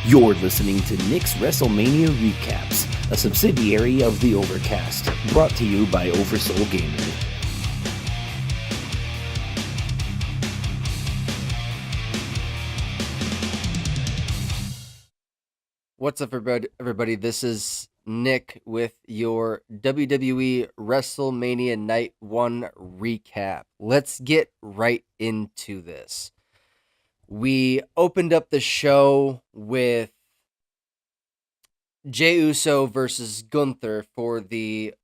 You're listening to Nick's WrestleMania Recaps, a subsidiary of the Overcast, brought to you by Oversoul Gaming. What's up, everybody? This is Nick with your WWE WrestleMania Night 1 recap. Let's get right into this. We opened up the show with Jey Uso versus Gunther for the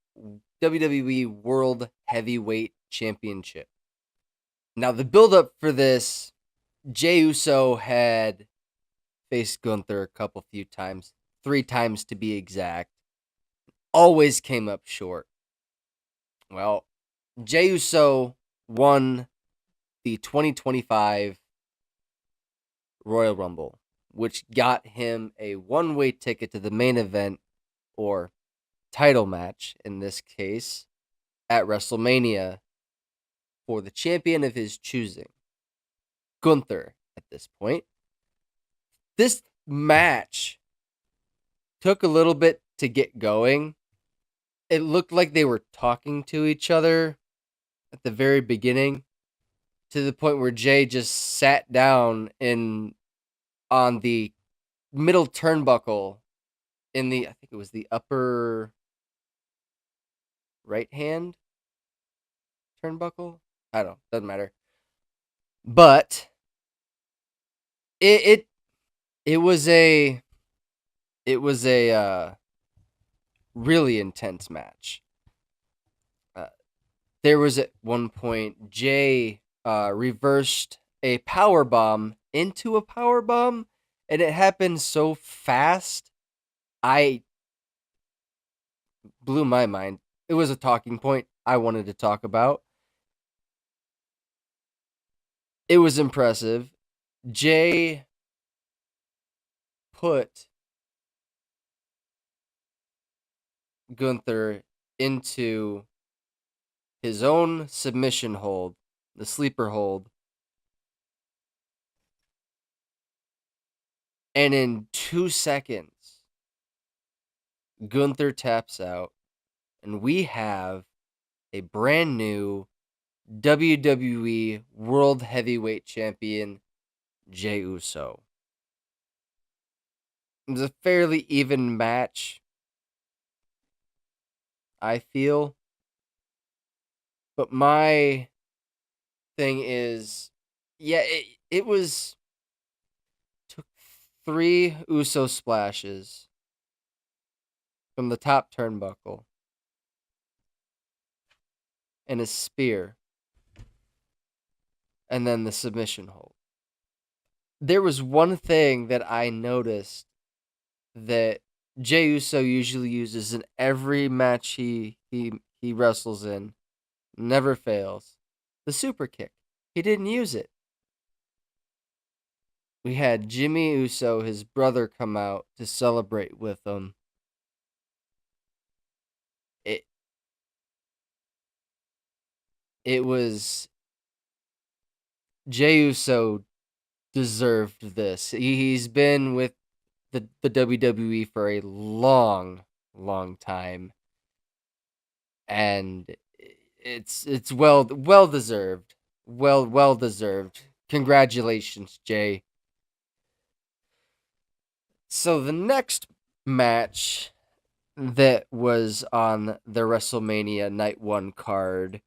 WWE World Heavyweight Championship. Now, the build-up for this, Jey Uso had faced Gunther a few times, 3 times to be exact. Always came up short. Well, Jey Uso won the 2025 Royal Rumble, which got him a one-way ticket to the main event, or title match in this case, at WrestleMania for the champion of his choosing, Gunther at this point. This match took a little bit to get going. It looked like they were talking to each other at the very beginning, to the point where Jey just sat down on the middle turnbuckle in I think it was the upper right hand turnbuckle. I don't know, doesn't matter. But it was a really intense match. There was at one point Jey reversed a power bomb into a power bomb, and it happened so fast, I blew my mind. It was a talking point I wanted to talk about. It was impressive. Jey put Gunther into his own submission hold, the sleeper hold. And in 2 seconds, Gunther taps out, and we have a brand new WWE World Heavyweight Champion, Jey Uso. It was a fairly even match, I feel. But my thing is, yeah, it was, took 3 Uso splashes from the top turnbuckle and a spear, and then the submission hold. There was one thing that I noticed that Jey Uso usually uses in every match he wrestles in, never fails: the super kick. He didn't use it. We had Jimmy Uso, his brother, come out to celebrate with him. It was, Jey Uso deserved this. He's been with the WWE for a long, long time, and it's well deserved. Well deserved. Congratulations, Jey. So the next match that was on the WrestleMania Night 1 card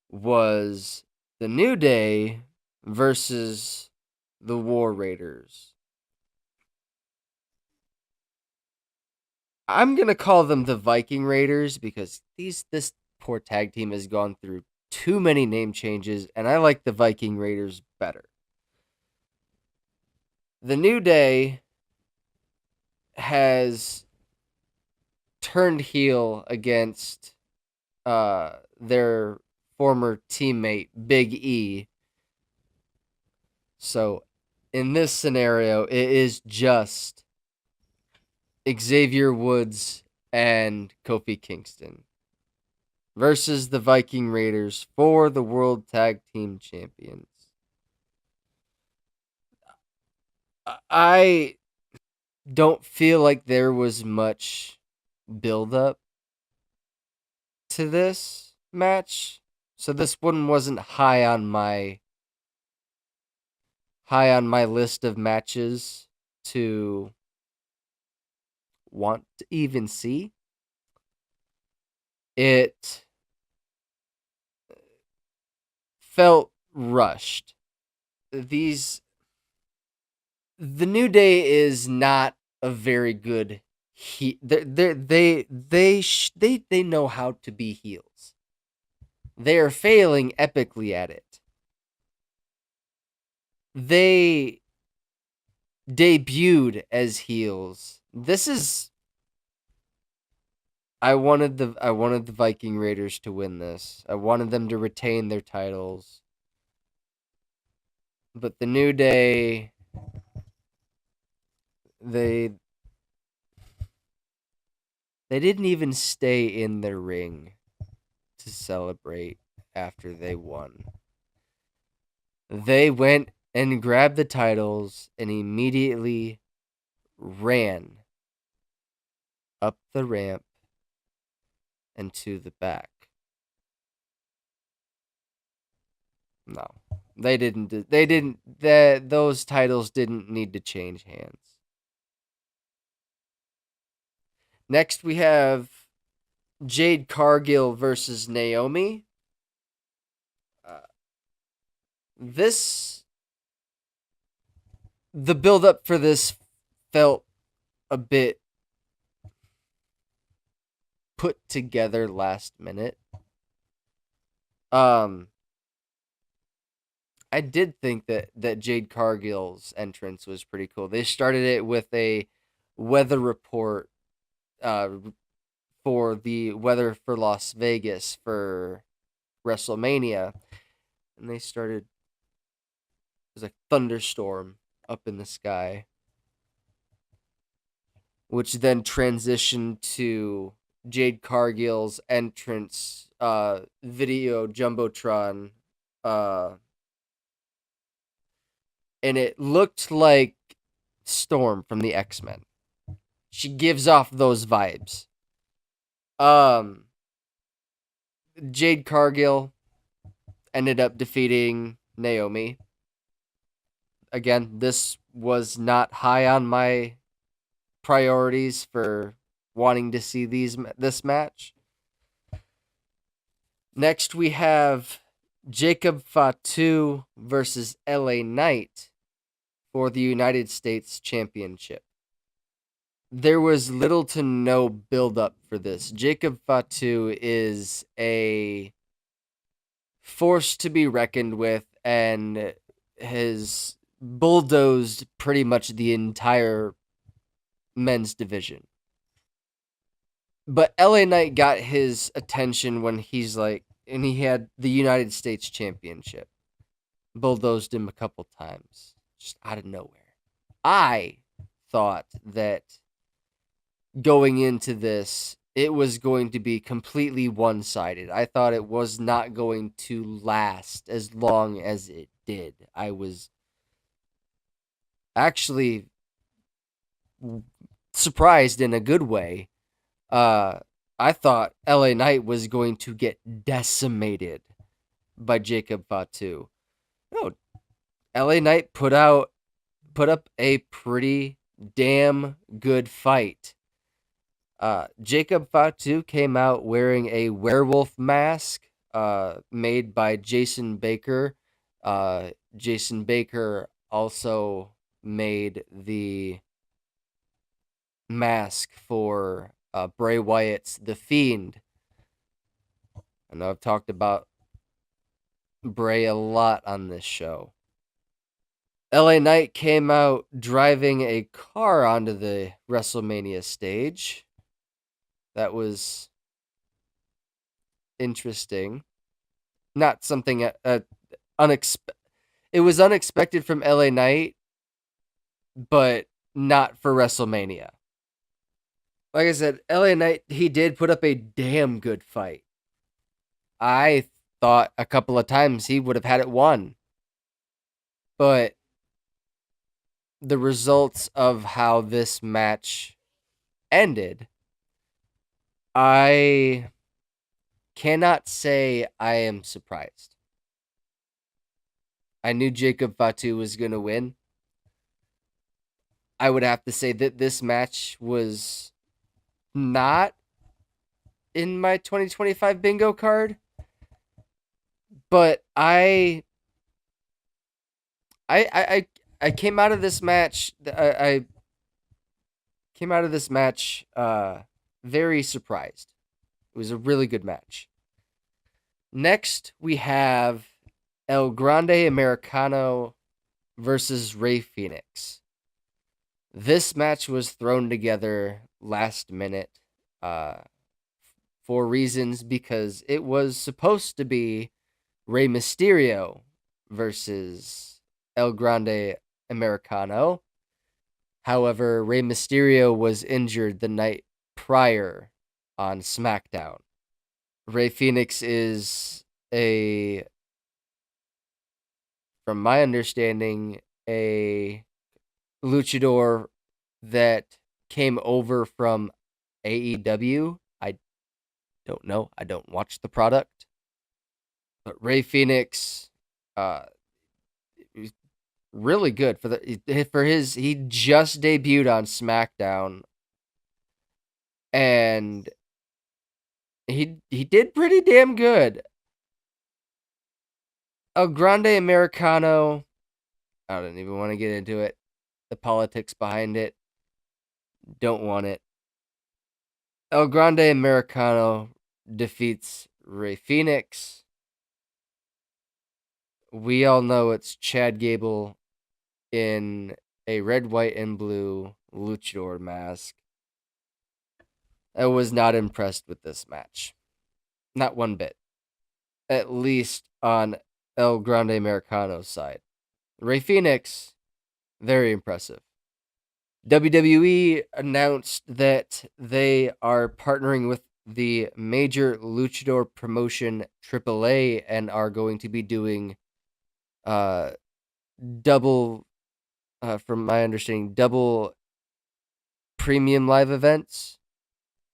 was the New Day versus the War Raiders. I'm going to call them the Viking Raiders because this poor tag team has gone through too many name changes, and I like the Viking Raiders better. The New Day has turned heel against their former teammate, Big E. So in this scenario, it is just Xavier Woods and Kofi Kingston versus the Viking Raiders for the World Tag Team Champions. I don't feel like there was much build up to this match. So this one wasn't high on my list of matches to want to even see. It felt rushed. The New Day is not a very good they know how to be heels. They are failing epically at it. They debuted as heels. This is I wanted the Viking Raiders to win this. I wanted them to retain their titles. But the New Day, they didn't even stay in their ring to celebrate after they won. They went and grabbed the titles and immediately ran up the ramp and to the back. No. Those titles didn't need to change hands. Next we have Jade Cargill versus Naomi. The build up for this felt a bit put together last minute. I did think that Jade Cargill's entrance was pretty cool. They started it with a weather report for the weather for Las Vegas for WrestleMania. And they started, it was a thunderstorm up in the sky, which then transitioned to Jade Cargill's entrance video Jumbotron, and it looked like Storm from the X-Men. She gives off those vibes. Jade Cargill ended up defeating Naomi. Again, this was not high on my priorities for wanting to see this match. Next, we have Jacob Fatu versus LA Knight for the United States Championship. There was little to no build-up for this. Jacob Fatu is a force to be reckoned with and has bulldozed pretty much the entire men's division. But LA Knight got his attention when and he had the United States Championship. Bulldozed him a couple times, just out of nowhere. I thought that going into this, it was going to be completely one-sided. I thought it was not going to last as long as it did. I was actually surprised in a good way. I thought LA Knight was going to get decimated by Jacob Fatu. No, LA Knight put up a pretty damn good fight. Jacob Fatu came out wearing a werewolf mask made by Jason Baker. Jason Baker also made the mask for Bray Wyatt's The Fiend. I know I've talked about Bray a lot on this show. LA Knight came out driving a car onto the WrestleMania stage. That was interesting. Not something unexpected. It was unexpected from LA Knight, but not for WrestleMania. Like I said, LA Knight, he did put up a damn good fight. I thought a couple of times he would have had it won. But the results of how this match ended, I cannot say I am surprised. I knew Jacob Fatu was going to win. I would have to say that this match was not in my 2025 bingo card, but I came out of this match. I came out of this match very surprised. It was a really good match. Next, we have El Grande Americano versus Ray Phoenix. This match was thrown together last minute for reasons because it was supposed to be Rey Mysterio versus El Grande Americano. However, Rey Mysterio was injured the night prior on SmackDown. Ray Phoenix is from my understanding, a luchador that came over from AEW. I don't know. I don't watch the product. But Ray Phoenix, really good he just debuted on SmackDown, and he did pretty damn good. El Grande Americano, I don't even want to get into it. The politics behind it, don't want it. El Grande Americano defeats Ray Phoenix. We all know it's Chad Gable in a red, white, and blue luchador mask. I was not impressed with this match. Not one bit. At least on El Grande Americano's side. Ray Phoenix, very impressive. WWE announced that they are partnering with the major luchador promotion AAA and are going to be doing double, from my understanding, double premium live events.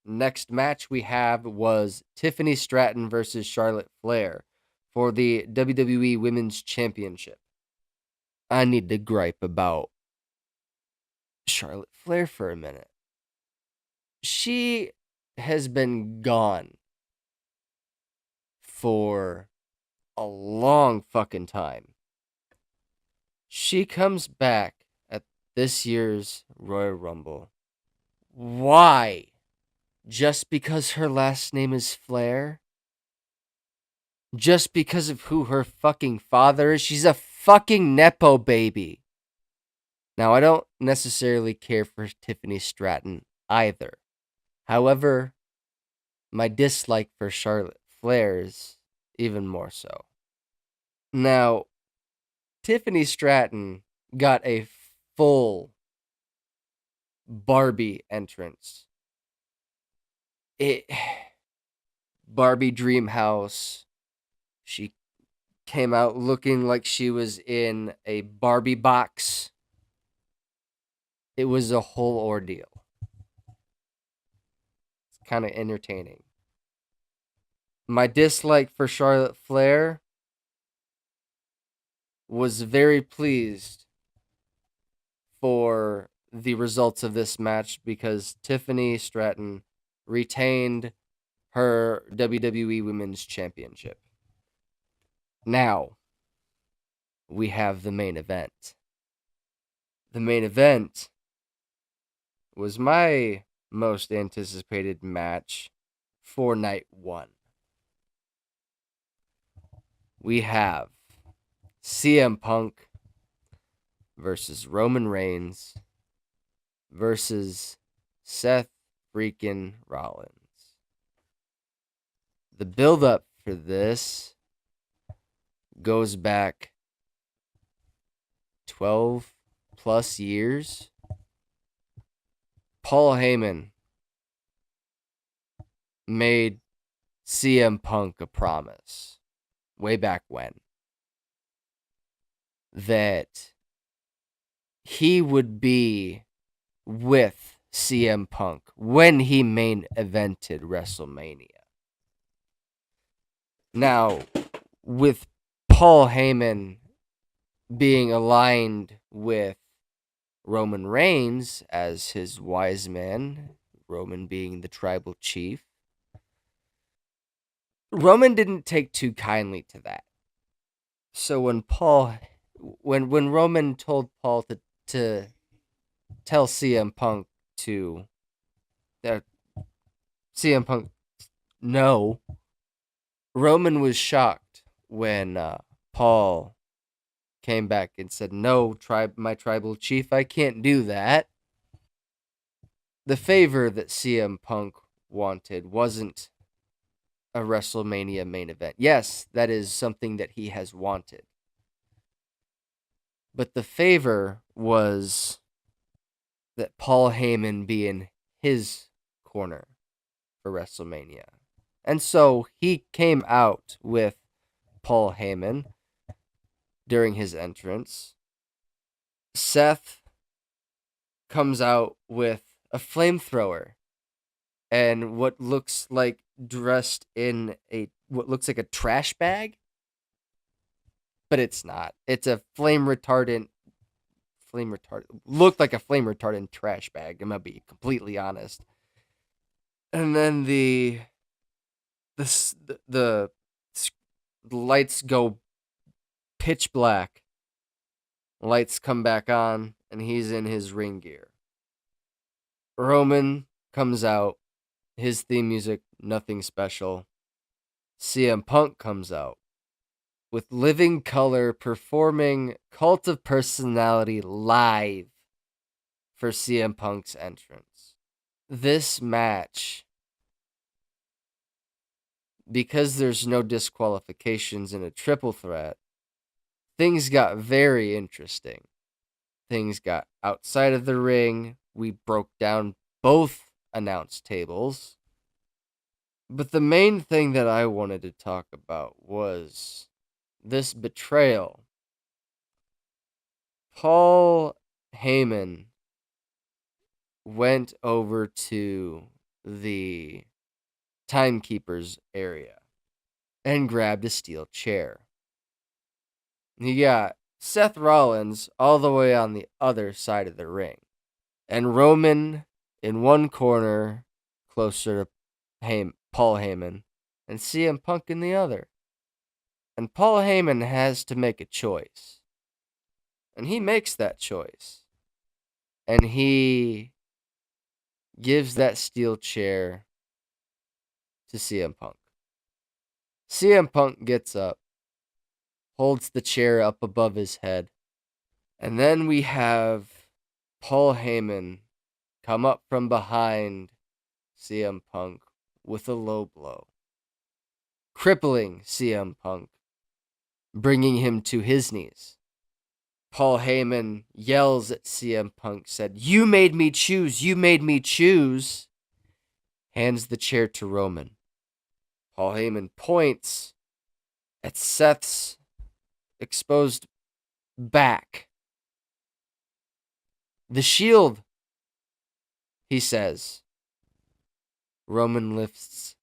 Next match we have was Tiffany Stratton versus Charlotte Flair for the WWE Women's Championship. I need to gripe about Charlotte Flair for a minute. She has been gone for a long fucking time. She comes back at this year's Royal Rumble. Why? Just because her last name is Flair? Just because of who her fucking father is? She's a fucking Nepo baby. Now, I don't necessarily care for Tiffany Stratton either. However, my dislike for Charlotte Flair is even more so. Now, Tiffany Stratton got a full Barbie entrance. Barbie Dream House. She came out looking like she was in a Barbie box. It was a whole ordeal. It's kind of entertaining. My dislike for Charlotte Flair was very pleased for the results of this match because Tiffany Stratton retained her WWE Women's Championship. Now, we have the main event. The main event was my most anticipated match for night one. We have CM Punk versus Roman Reigns versus Seth freaking Rollins. The build-up for this goes back 12 plus years. Paul Heyman made CM Punk a promise way back when that he would be with CM Punk when he main evented WrestleMania. Now, with Paul Heyman being aligned with Roman Reigns as his wise man, Roman being the tribal chief, Roman didn't take too kindly to that. So when Roman told Paul to tell CM Punk to CM Punk no, Roman was shocked when Paul came back and said, "No, my tribal chief, I can't do that." The favor that CM Punk wanted wasn't a WrestleMania main event. Yes, that is something that he has wanted. But the favor was that Paul Heyman be in his corner for WrestleMania. And so he came out with Paul Heyman during his entrance. Seth comes out with a flamethrower and what looks like dressed in what looks like a trash bag, but it's not. It's a flame retardant. Looked like a flame retardant trash bag. I'm gonna be completely honest. And then the lights go pitch black. Lights come back on, and he's in his ring gear. Roman comes out. His theme music, nothing special. CM Punk comes out with Living Color performing Cult of Personality live for CM Punk's entrance. This match, because there's no disqualifications in a triple threat, things got very interesting. Things got outside of the ring. We broke down both announce tables. But the main thing that I wanted to talk about was this betrayal. Paul Heyman went over to the timekeeper's area and grabbed a steel chair. He got Seth Rollins all the way on the other side of the ring, and Roman in one corner closer to Paul Heyman, and CM Punk in the other. And Paul Heyman has to make a choice. And he makes that choice. And he gives that steel chair to CM Punk. CM Punk gets up, holds the chair up above his head, and then we have Paul Heyman come up from behind CM Punk with a low blow, crippling CM Punk, bringing him to his knees. Paul Heyman yells at CM Punk, said, "You made me choose, you made me choose." Hands the chair to Roman. Paul Heyman points at Seth's exposed back. "The Shield," he says. Roman lifts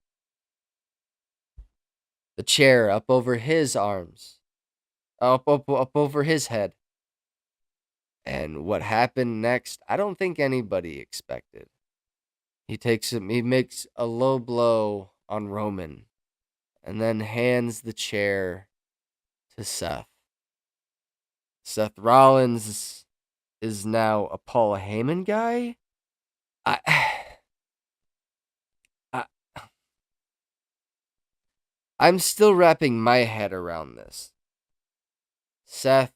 the chair up over his arms, up over his head. And what happened next, I don't think anybody expected. He makes a low blow on Roman, and then hands the chair to Seth. Seth Rollins is now a Paul Heyman guy. I'm still wrapping my head around this. Seth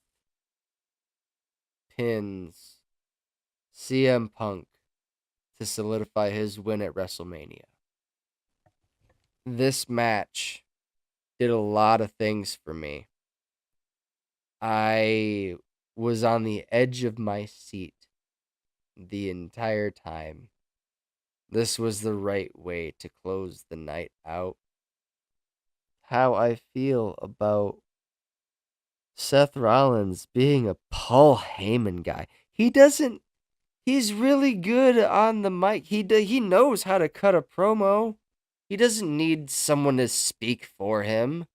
pins CM Punk to solidify his win at WrestleMania. This match did a lot of things for me. I was on the edge of my seat the entire time. This was the right way to close the night out. How I feel about Seth Rollins being a Paul Heyman guy. He doesn't. He's really good on the mic. He knows how to cut a promo. He doesn't need someone to speak for him.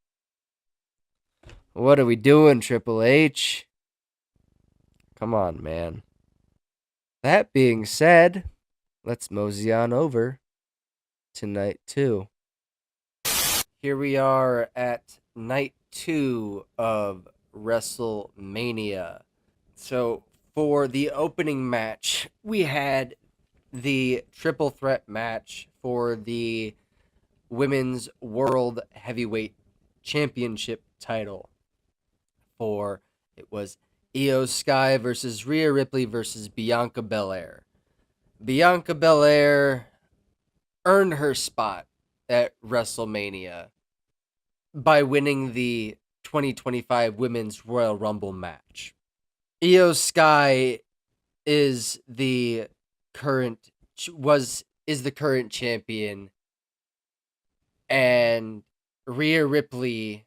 What are we doing, Triple H? Come on, man. That being said, let's mosey on over to night 2. Here we are at night 2 of WrestleMania. So, for the opening match, we had the triple threat match for the Women's World Heavyweight Championship title. It was Io Sky versus Rhea Ripley versus Bianca Belair. Bianca Belair earned her spot at WrestleMania by winning the 2025 Women's Royal Rumble match. Io Sky is the current champion, and Rhea Ripley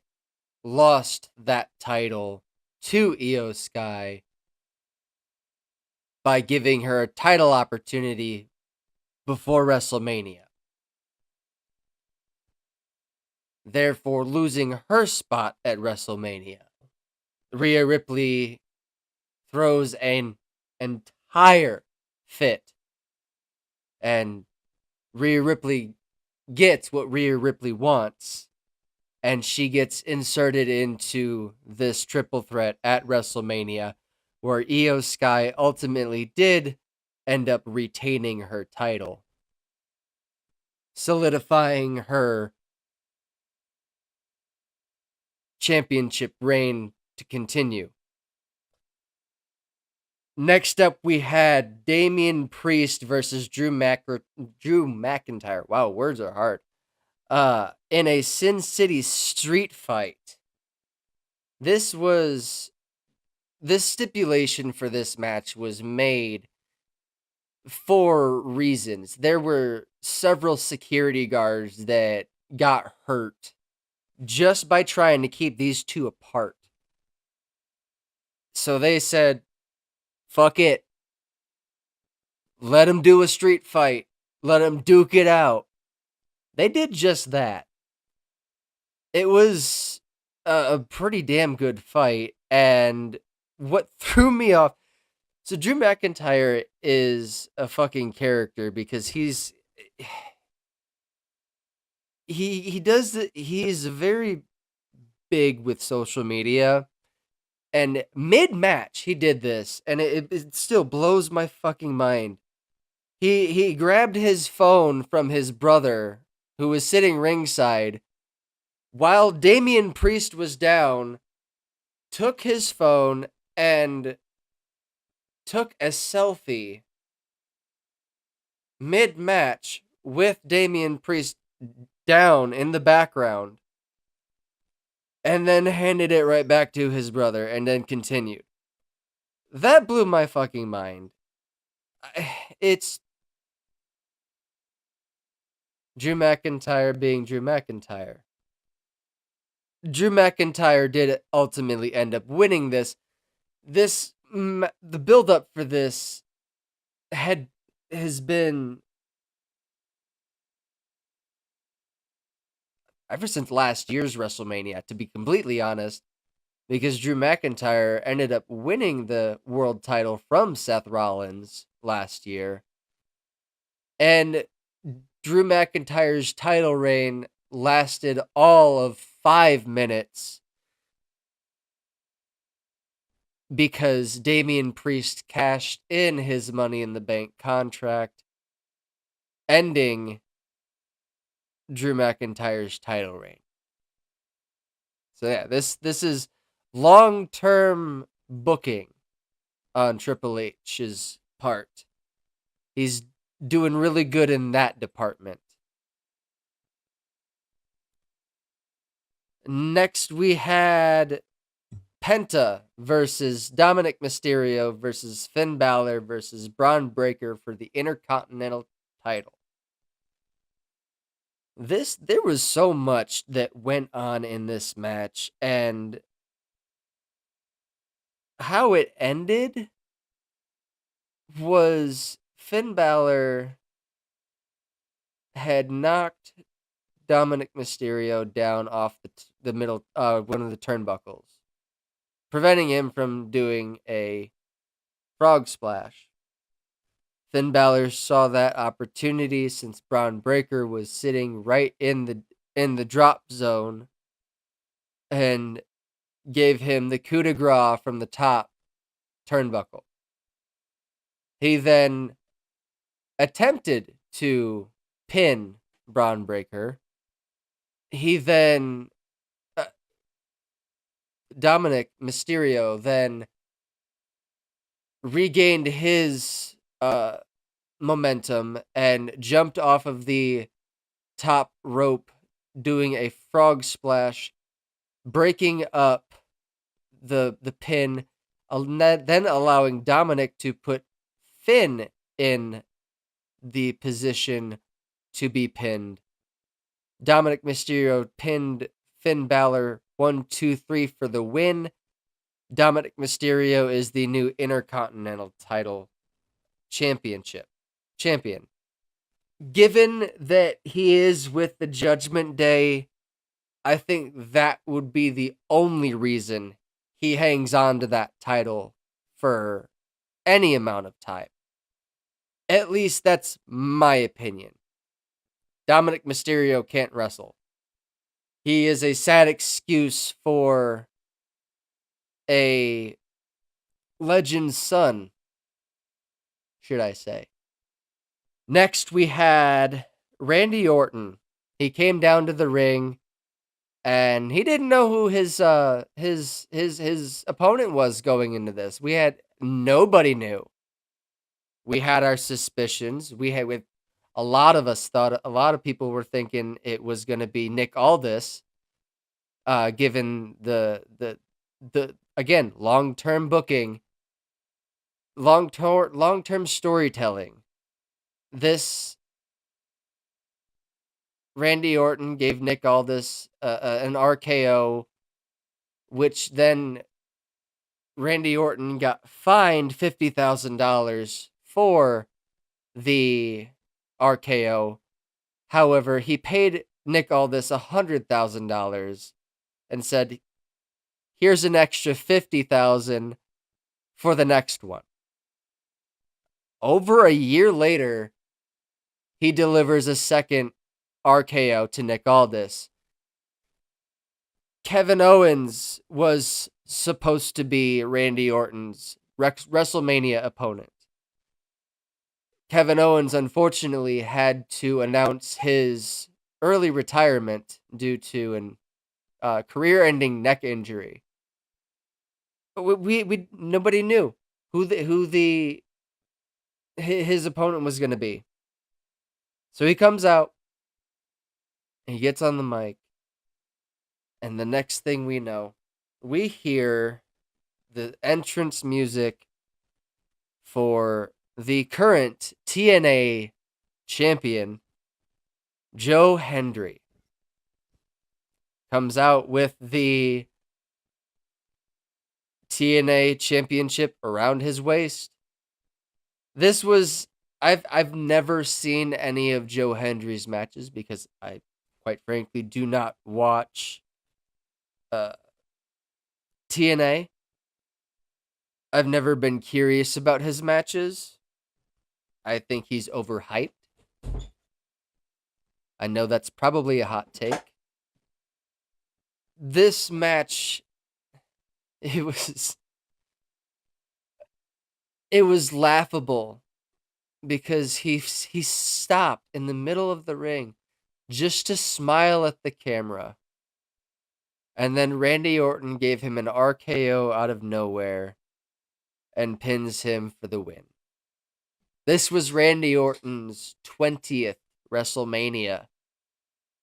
lost that title to Io Sky by giving her a title opportunity before WrestleMania, therefore losing her spot at WrestleMania. Rhea Ripley throws an entire fit, and Rhea Ripley gets what Rhea Ripley wants, and she gets inserted into this triple threat at WrestleMania, where Io Sky ultimately did end up retaining her title, solidifying her championship reign to continue. Next up, we had Damian Priest versus Drew McIntyre. Wow, words are hard. In a Sin City street fight. This stipulation for this match was made for reasons. There were several security guards that got hurt just by trying to keep these two apart. So they said, fuck it. Let them do a street fight. Let them duke it out. They did just that. It was a pretty damn good fight. And what threw me off... So Drew McIntyre is a fucking character because he's very big with social media. And mid-match, he did this, and it still blows my fucking mind. He grabbed his phone from his brother, who was sitting ringside, while Damian Priest was down, took his phone and took a selfie mid-match with Damian Priest down in the background, and then handed it right back to his brother, and then continued. That blew my fucking mind. It's Drew McIntyre being Drew McIntyre. Drew McIntyre did ultimately end up winning this. The build-up for this has been ever since last year's WrestleMania, to be completely honest, because Drew McIntyre ended up winning the world title from Seth Rollins last year. And Drew McIntyre's title reign lasted all of 5 minutes because Damian Priest cashed in his Money in the Bank contract, ending Drew McIntyre's title reign. So yeah, this is long-term booking on Triple H's part. He's doing really good in that department. Next, we had Penta versus Dominic Mysterio versus Finn Balor versus Braun Breaker for the Intercontinental title. There was so much that went on in this match, and how it ended was Finn Balor had knocked Dominic Mysterio down off the middle, one of the turnbuckles, preventing him from doing a frog splash. Finn Balor saw that opportunity since Braun Breaker was sitting right in the drop zone, and gave him the coup de grace from the top turnbuckle. He then attempted to pin Braun Breaker. He then Dominic Mysterio then regained his momentum and jumped off of the top rope, doing a frog splash, breaking up the pin, then allowing Dominic to put Finn in the position to be pinned. Dominic Mysterio pinned Finn Balor 1, 2, 3 for the win. Dominic Mysterio is the new Intercontinental title champion. Given that he is with the Judgment Day, I think that would be the only reason he hangs on to that title for any amount of time. At least that's my opinion. Dominic Mysterio can't wrestle. He is a sad excuse for a legend's son, should I say. Next, we had Randy Orton. He came down to the ring, and he didn't know who his opponent was going into this. Nobody knew. We had our suspicions. With a lot of us thought, a lot of people were thinking it was going to be Nick Aldis, given the again, long-term booking, long-term storytelling. This Randy Orton gave Nick Aldis an RKO, which then Randy Orton got fined $50,000 for the RKO. However, he paid Nick Aldis $100,000 and said, "Here's an extra $50,000 for the next one." Over a year later, he delivers a second RKO to Nick Aldis. Kevin Owens was supposed to be Randy Orton's WrestleMania opponent. Kevin Owens, unfortunately, had to announce his early retirement due to an career-ending neck injury. But we nobody knew who his opponent was going to be. So he comes out, and he gets on the mic, and the next thing we know, we hear the entrance music for the current TNA champion, Joe Hendry. Comes out with the TNA championship around his waist. This was I've never seen any of Joe Hendry's matches because I quite frankly do not watch TNA. I've never been curious about his matches. I think he's overhyped. I know that's probably a hot take. This match, it was laughable because he stopped in the middle of the ring just to smile at the camera. And then Randy Orton gave him an RKO out of nowhere and pins him for the win. This was Randy Orton's 20th WrestleMania.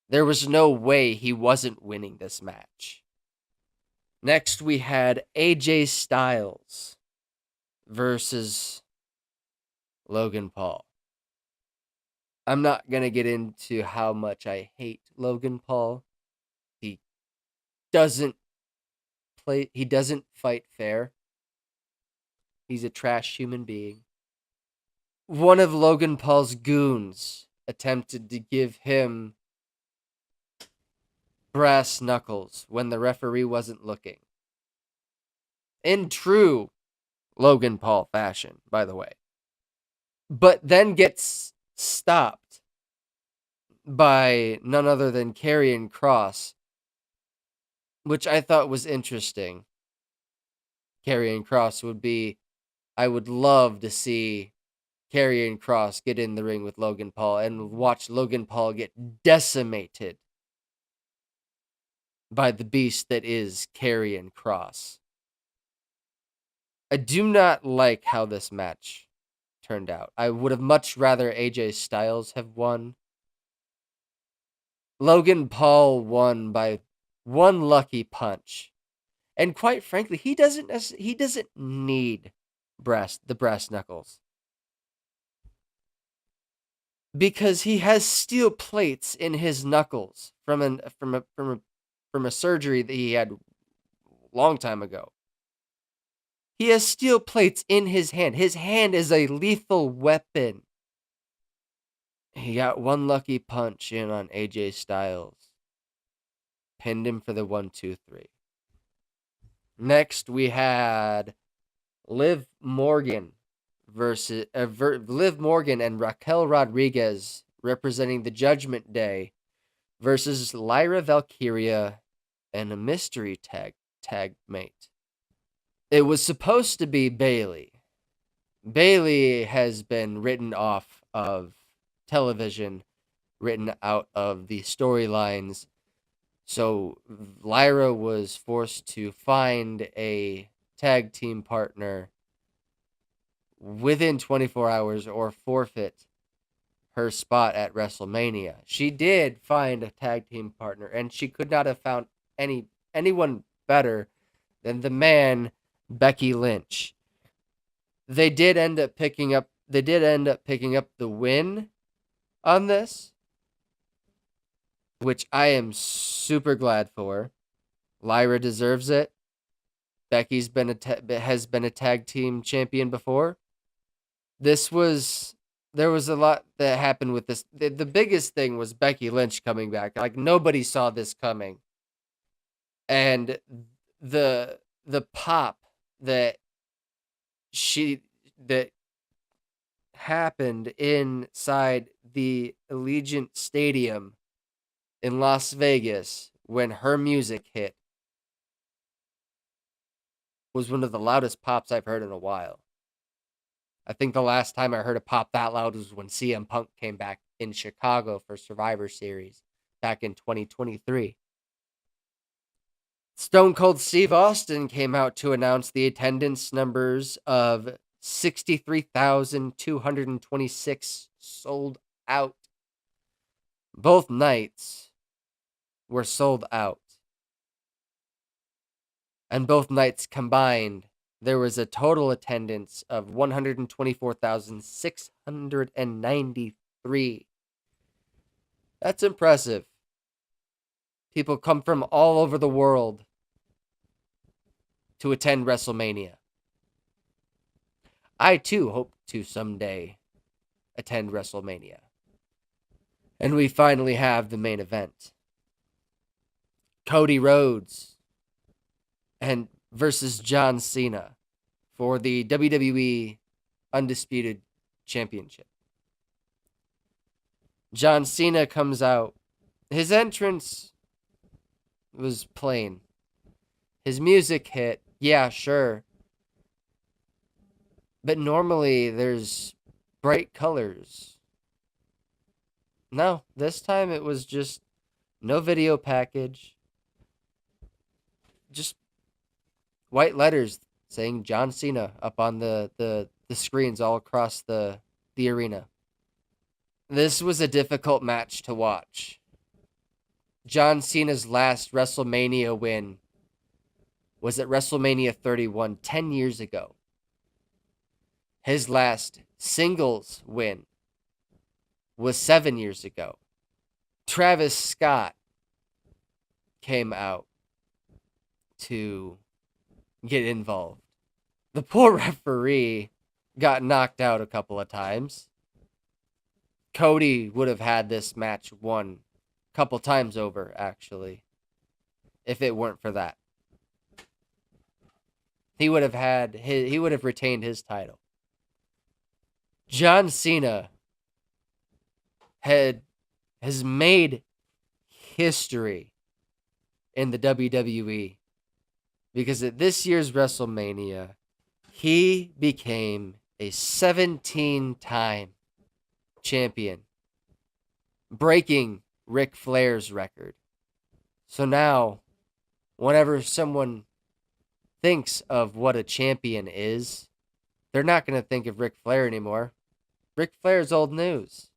There was no way he wasn't winning this match. Next, we had AJ Styles versus Logan Paul. I'm not going to get into how much I hate Logan Paul. He doesn't fight fair. He's a trash human being. one of Logan Paul's goons attempted to give him brass knuckles when the referee wasn't looking. In true Logan Paul fashion, by the way. But then gets stopped by none other than Karrion Kross, which I thought was interesting. Karrion Kross I would love to see Karrion Kross get in the ring with Logan Paul and watch Logan Paul get decimated by the beast that is Karrion Kross. I do not like how this match turned out. I would have much rather AJ Styles have won. Logan Paul won by one lucky punch. And quite frankly, he doesn't need the brass knuckles. Because he has steel plates in his knuckles from a surgery that he had a long time ago. He has steel plates in his hand. His hand is a lethal weapon. He got one lucky punch in on AJ Styles. Pinned him for the 1-2-3. Next, we had Liv Morgan Liv Morgan and Raquel Rodriguez representing the Judgment Day versus Lyra Valkyria and a mystery tag mate. It was supposed to be Bayley. Bayley has been written off of television, written out of the storylines. So Lyra was forced to find a tag team partner within 24 hours or forfeit her spot at WrestleMania. She did find a tag team partner, and she could not have found anyone better than the man Becky Lynch. They did end up picking up the win on this, which I am super glad for. Lyra deserves it. Becky's has been a tag team champion before. There was a lot that happened with this. The biggest thing was Becky Lynch coming back. Like, nobody saw this coming. And the pop that happened inside the Allegiant Stadium in Las Vegas when her music hit was one of the loudest pops I've heard in a while. I think the last time I heard a pop that loud was when CM Punk came back in Chicago for Survivor Series back in 2023. Stone Cold Steve Austin came out to announce the attendance numbers of 63,226 sold out. Both nights were sold out. And both nights combined, there was a total attendance of 124,693. That's impressive. People come from all over the world to attend WrestleMania. I too hope to someday attend WrestleMania. And we finally have the main event. Cody Rhodes and versus John Cena for the WWE Undisputed Championship. John Cena comes out. His entrance was plain. His music hit. Yeah, sure. But normally there's bright colors. No, this time it was just no video package. Just white letters saying John Cena up on the screens all across the arena. This was a difficult match to watch. John Cena's last WrestleMania win was at WrestleMania 31 10 years ago. His last singles win was 7 years ago. Travis Scott came out to get involved. The poor referee got knocked out a couple of times. Cody would have had this match won a couple times over, actually, if it weren't for that. He would have retained his title. John Cena has made history in the WWE because at this year's WrestleMania, he became a 17-time champion, breaking Ric Flair's record. So now, whenever someone thinks of what a champion is, they're not going to think of Ric Flair anymore. Ric Flair's old news.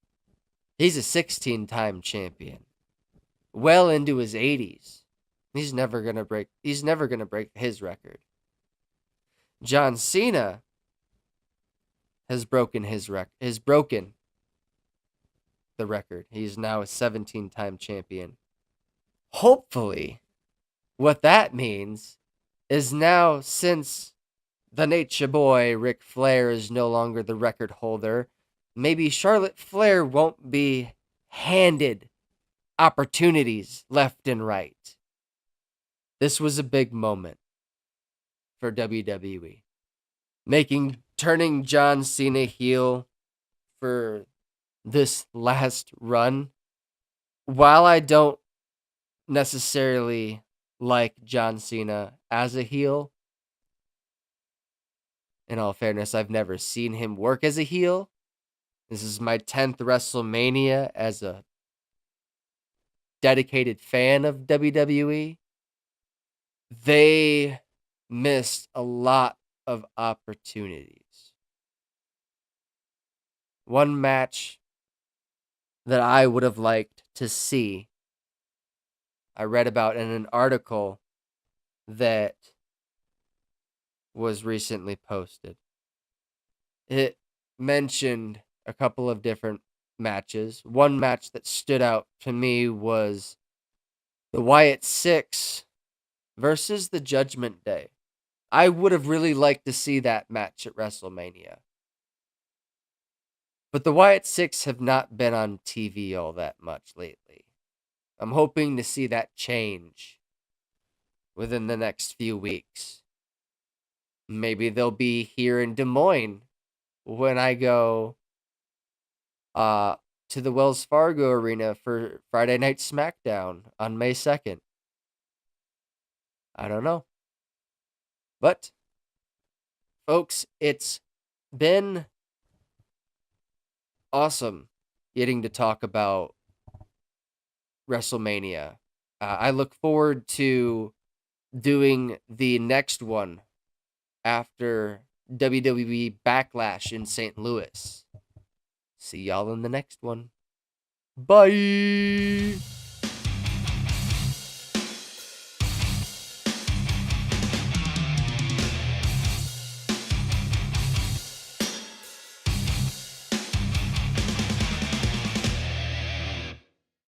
He's a 16-time champion. Well into his 80s. He's never going to break his record. John Cena has broken the record. He's now a 17-time champion. Hopefully, what that means is now, since the Nature Boy Ric Flair is no longer the record holder, maybe Charlotte Flair won't be handed opportunities left and right. This was a big moment for WWE. Turning John Cena heel for this last run. While I don't necessarily like John Cena as a heel, in all fairness, I've never seen him work as a heel. This is my 10th WrestleMania as a dedicated fan of WWE. They missed a lot of opportunities. One match that I would have liked to see, I read about in an article that was recently posted. It mentioned a couple of different matches. One match that stood out to me was the Wyatt Six versus the Judgment Day. I would have really liked to see that match at WrestleMania. But the Wyatt Six have not been on TV all that much lately. I'm hoping to see that change within the next few weeks. Maybe they'll be here in Des Moines when I go to the Wells Fargo Arena for Friday Night SmackDown on May 2nd. I don't know. But, folks, it's been awesome getting to talk about WrestleMania. I look forward to doing the next one after WWE Backlash in St. Louis. See y'all in the next one. Bye!